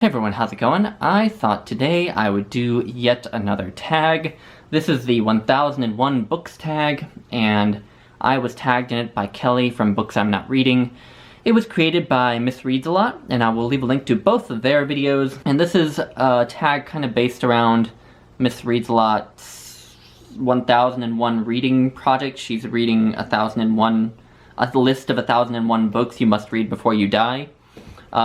Hey everyone, how's it going? I thought today I would do yet another tag. This is the 1001 Books tag, and I was tagged in it by Kelly from Books I'm Not Reading. It was created by Miss Reads a Lot, and I will leave a link to both of their videos. And this is a tag kind of based around Miss Reads a Lot's 1001 reading project. She's reading a list of 1001 books you must read before you die,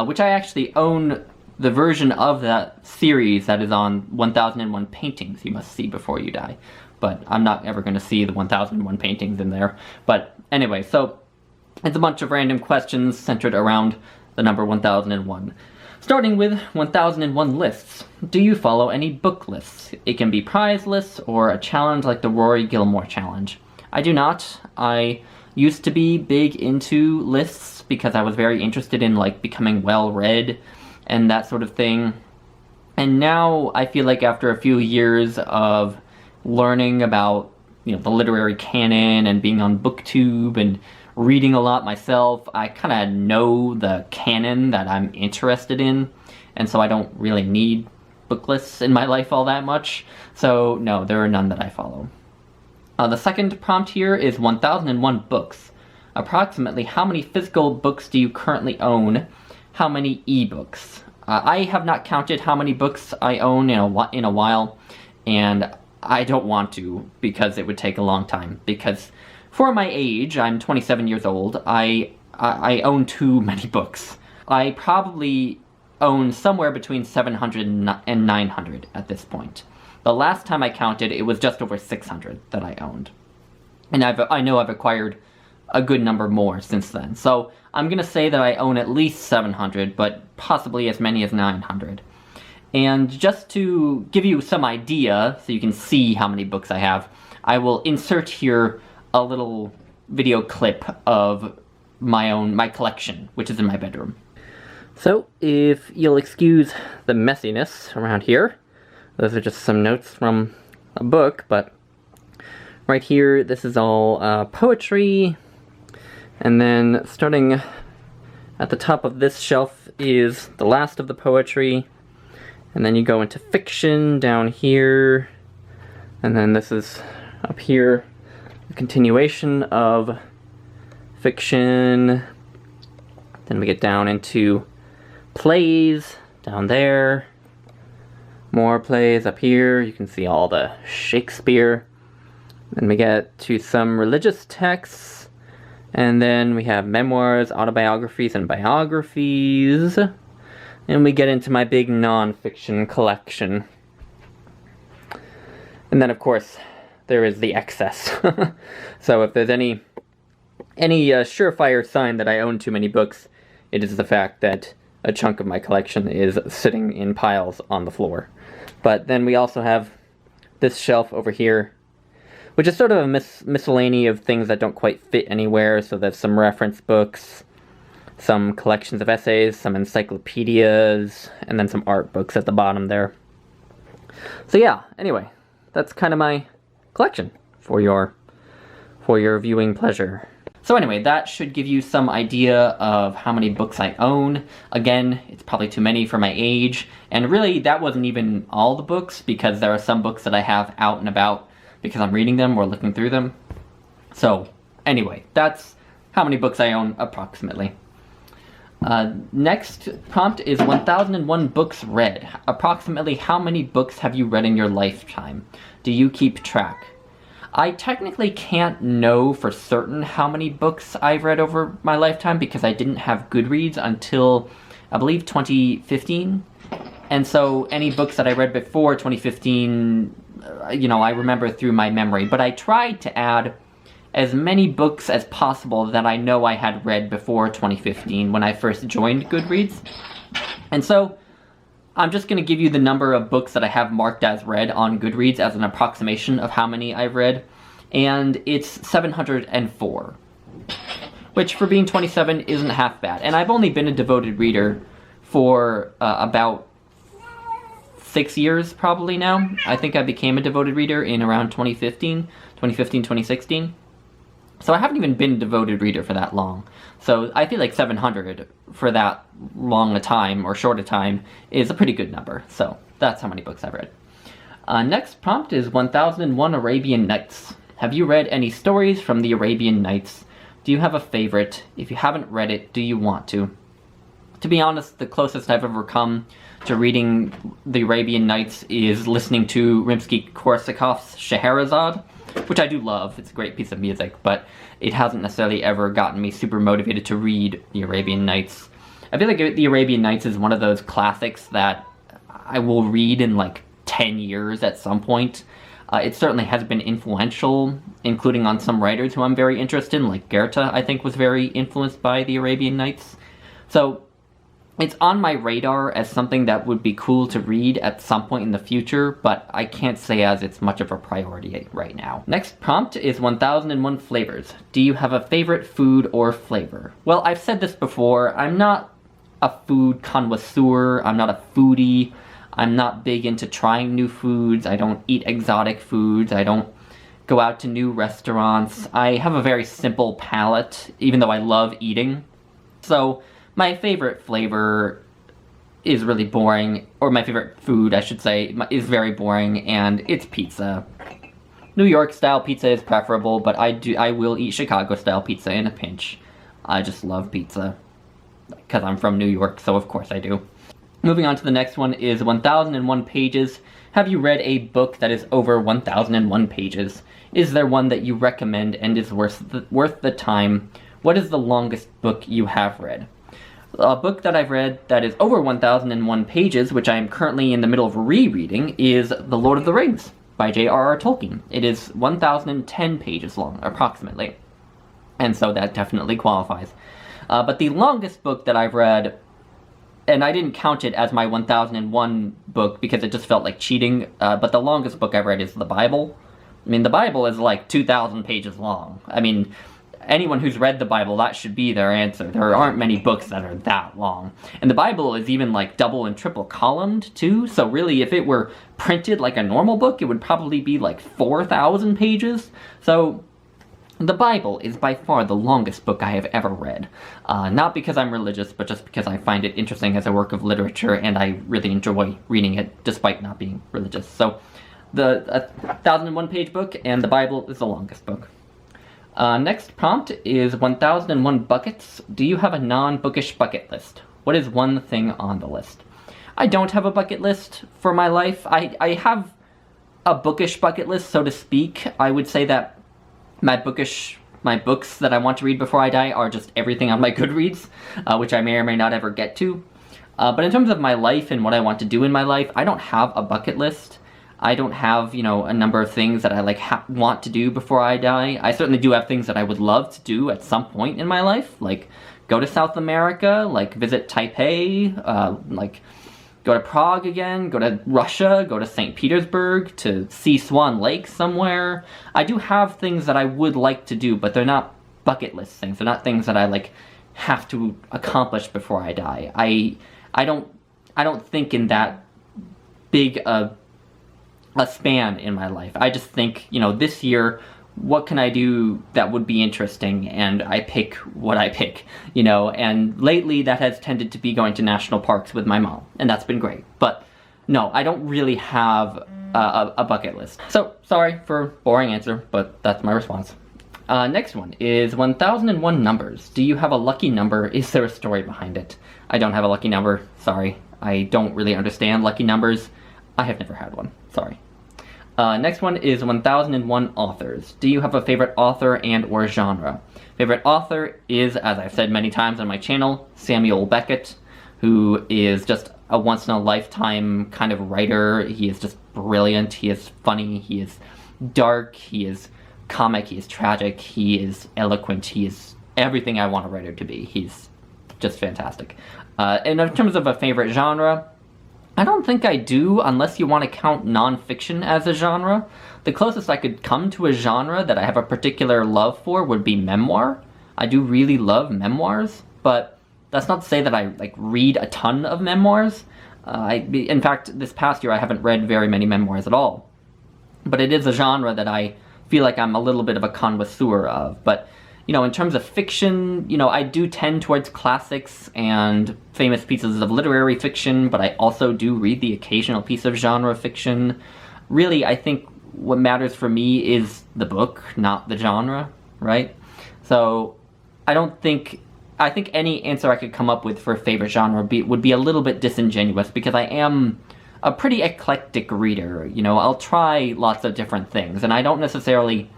which I actually own. The version of that series that is on 1001 paintings you must see before you die. But I'm not ever going to see the 1001 paintings in there. But anyway, so it's a bunch of random questions centered around the number 1001. Starting with 1001 lists. Do you follow any book lists? It can be prize lists or a challenge like the Rory Gilmore challenge. I do not. I used to be big into lists because I was very interested in becoming well-read and that sort of thing. And now I feel like after a few years of learning about, the literary canon and being on BookTube and reading a lot myself, I kind of know the canon that I'm interested in, and so I don't really need book lists in my life all that much. So no, there are none that I follow. The second prompt here is 1001 books. Approximately how many physical books do you currently own? How many ebooks? I have not counted how many books I own in a while, and I don't want to because it would take a long time. Because for my age, I'm 27 years old, I own too many books. I probably own somewhere between 700 and 900 at this point. The last time I counted, it was just over 600 that I owned. And I know I've acquired a good number more since then. So I'm going to say that I own at least 700, but possibly as many as 900. And just to give you some idea, so you can see how many books I have, I will insert here a little video clip of my collection, which is in my bedroom. So if you'll excuse the messiness around here, those are just some notes from a book, but right here, this is all poetry. And then starting at the top of this shelf is the last of the poetry. And then you go into fiction down here. And then this is up here, the continuation of fiction. Then we get down into plays down there. More plays up here. You can see all the Shakespeare. Then we get to some religious texts. And then we have memoirs, autobiographies, and biographies. And we get into my big non-fiction collection. And then, of course, there is the excess. So if there's any surefire sign that I own too many books, it is the fact that a chunk of my collection is sitting in piles on the floor. But then we also have this shelf over here, which is sort of a miscellany of things that don't quite fit anywhere. So there's some reference books, some collections of essays, some encyclopedias, and then some art books at the bottom there. So yeah, anyway, that's kind of my collection for your viewing pleasure. So anyway, that should give you some idea of how many books I own. Again, it's probably too many for my age, and really that wasn't even all the books, because there are some books that I have out and about because I'm reading them or looking through them. So anyway, that's how many books I own approximately. Next prompt is 1001 books read. Approximately how many books have you read in your lifetime? Do you keep track? I technically can't know for certain how many books I've read over my lifetime because I didn't have Goodreads until, I believe, 2015. And so any books that I read before 2015, I remember through my memory. But I tried to add as many books as possible that I know I had read before 2015 when I first joined Goodreads. And so I'm just going to give you the number of books that I have marked as read on Goodreads as an approximation of how many I've read. And it's 704, which for being 27 isn't half bad. And I've only been a devoted reader for about 6 years probably now. I think I became a devoted reader in around 2015, 2016. So I haven't even been a devoted reader for that long. So I feel like 700 for that long a time, or short a time, is a pretty good number. So that's how many books I've read. Next prompt is 1001 Arabian Nights. Have you read any stories from the Arabian Nights? Do you have a favorite? If you haven't read it, do you want to? To be honest, the closest I've ever come to reading the Arabian Nights is listening to Rimsky-Korsakov's Scheherazade, which I do love. It's a great piece of music, but it hasn't necessarily ever gotten me super motivated to read the Arabian Nights. I feel like the Arabian Nights is one of those classics that I will read in like 10 years at some point. It certainly has been influential, including on some writers who I'm very interested in, like Goethe, I think, was very influenced by the Arabian Nights. So it's on my radar as something that would be cool to read at some point in the future, but I can't say as it's much of a priority right now. Next prompt is 1001 Flavors. Do you have a favorite food or flavor? Well, I've said this before, I'm not a food connoisseur, I'm not a foodie, I'm not big into trying new foods, I don't eat exotic foods, I don't go out to new restaurants. I have a very simple palate, even though I love eating. So my favorite flavor is really boring, or my favorite food, I should say, is very boring, and it's pizza. New York style pizza is preferable, but I will eat Chicago style pizza in a pinch. I just love pizza, because I'm from New York, so of course I do. Moving on to the next one is 1001 Pages. Have you read a book that is over 1001 pages? Is there one that you recommend and is worth the time? What is the longest book you have read? A book that I've read that is over 1001 pages, which I am currently in the middle of rereading, is The Lord of the Rings by J.R.R. Tolkien. It is 1010 pages long, approximately. And so that definitely qualifies. But the longest book that I've read, and I didn't count it as my 1001 book because it just felt like cheating, but the longest book I've read is the Bible. I mean, the Bible is like 2,000 pages long. I mean, anyone who's read the Bible, that should be their answer. There aren't many books that are that long. And the Bible is even like double and triple columned too, so really if it were printed like a normal book, it would probably be like 4,000 pages. So the Bible is by far the longest book I have ever read. Not because I'm religious, but just because I find it interesting as a work of literature, and I really enjoy reading it despite not being religious. So the 1001 page book and the Bible is the longest book. Next prompt is 1001 Buckets. Do you have a non-bookish bucket list? What is one thing on the list? I don't have a bucket list for my life. I have a bookish bucket list, so to speak. I would say that my books that I want to read before I die are just everything on my Goodreads, which I may or may not ever get to. But in terms of my life and what I want to do in my life, I don't have a bucket list. I don't have, a number of things that I want to do before I die. I certainly do have things that I would love to do at some point in my life, like go to South America, like visit Taipei, like go to Prague again, go to Russia, go to St. Petersburg, to see Swan Lake somewhere. I do have things that I would like to do, but they're not bucket list things. They're not things that I have to accomplish before I die. I don't think in that big a span in my life. I just think, this year, what can I do that would be interesting, and I pick what I pick, and lately that has tended to be going to national parks with my mom, and that's been great. But no, I don't really have a bucket list. So, sorry for boring answer, but that's my response. Next one is 1001 Numbers. Do you have a lucky number? Is there a story behind it? I don't have a lucky number, sorry. I don't really understand lucky numbers. I have never had one, sorry. Next one is 1001 Authors. Do you have a favorite author and or genre? Favorite author is, as I've said many times on my channel, Samuel Beckett, who is just a once-in-a-lifetime kind of writer. He is just brilliant, he is funny, he is dark, he is comic, he is tragic, he is eloquent, he is everything I want a writer to be. He's just fantastic. And in terms of a favorite genre, I don't think I do, unless you want to count nonfiction as a genre. The closest I could come to a genre that I have a particular love for would be memoir. I do really love memoirs, but that's not to say that I read a ton of memoirs. In fact, this past year I haven't read very many memoirs at all. But it is a genre that I feel like I'm a little bit of a connoisseur of. But, you know, in terms of fiction, you know, I do tend towards classics and famous pieces of literary fiction, but I also do read the occasional piece of genre fiction. Really, I think what matters for me is the book, not the genre, right? So I think any answer I could come up with for a favorite genre would be a little bit disingenuous, because I am a pretty eclectic reader. You know, I'll try lots of different things, and I don't necessarily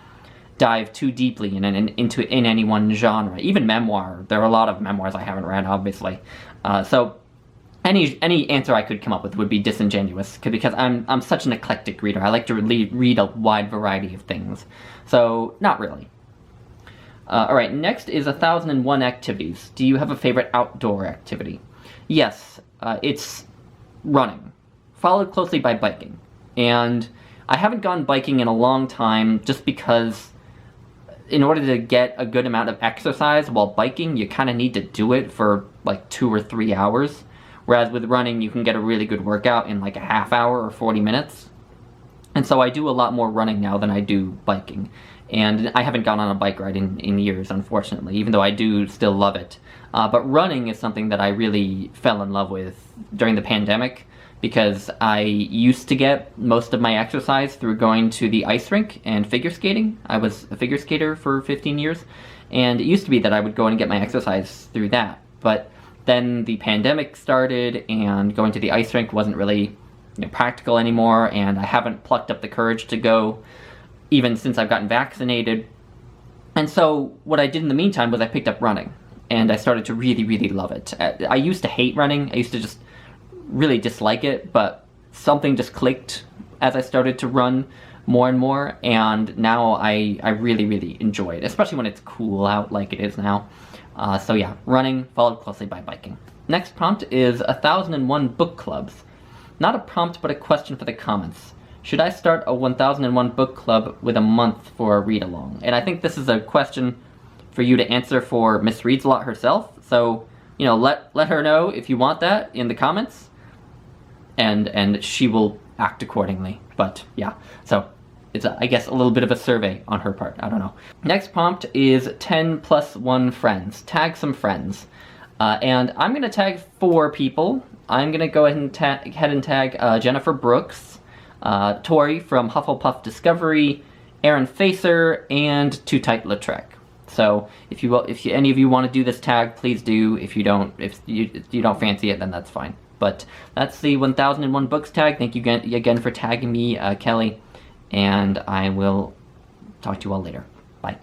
dive too deeply in any one genre. Even memoir, there are a lot of memoirs I haven't read, obviously. So any answer I could come up with would be disingenuous, because I'm such an eclectic reader. I like to read a wide variety of things. So not really. Alright, next is 1001 activities. Do you have a favorite outdoor activity? Yes, it's running, followed closely by biking. And I haven't gone biking in a long time, just because in order to get a good amount of exercise while biking, you kind of need to do it for like 2 or 3 hours. Whereas with running, you can get a really good workout in like a half hour or 40 minutes. And so I do a lot more running now than I do biking. And I haven't gone on a bike ride in years, unfortunately, even though I do still love it. But running is something that I really fell in love with during the pandemic, because I used to get most of my exercise through going to the ice rink and figure skating. I was a figure skater for 15 years, and it used to be that I would go and get my exercise through that. But then the pandemic started, and going to the ice rink wasn't really practical anymore, and I haven't plucked up the courage to go even since I've gotten vaccinated. And so what I did in the meantime was I picked up running, and I started to really, really love it. I used to hate running. I used to just really dislike it, but something just clicked as I started to run more and more, and now I really, really enjoy it, especially when it's cool out like it is now. So yeah, running, followed closely by biking. Next prompt is 1001 book clubs. Not a prompt, but a question for the comments. Should I start a 1001 book club with a month for a read-along? And I think this is a question for you to answer for Miss Reads-A-Lot herself. So, you know, let her know if you want that in the comments, and she will act accordingly. But yeah, so it's, I guess, a little bit of a survey on her part. I don't know. Next prompt is 10 plus 1 friends. Tag some friends. And I'm going to tag 4 people. I'm going to go ahead and tag Jennifer Brooks, Tori from Hufflepuff Discovery, Aaron Facer, and Untitled. So if any of you want to do this tag, please do. If you don't fancy it, then that's fine. But that's the 1001 books tag. Thank you again for tagging me, Kelly, and I will talk to you all later. Bye.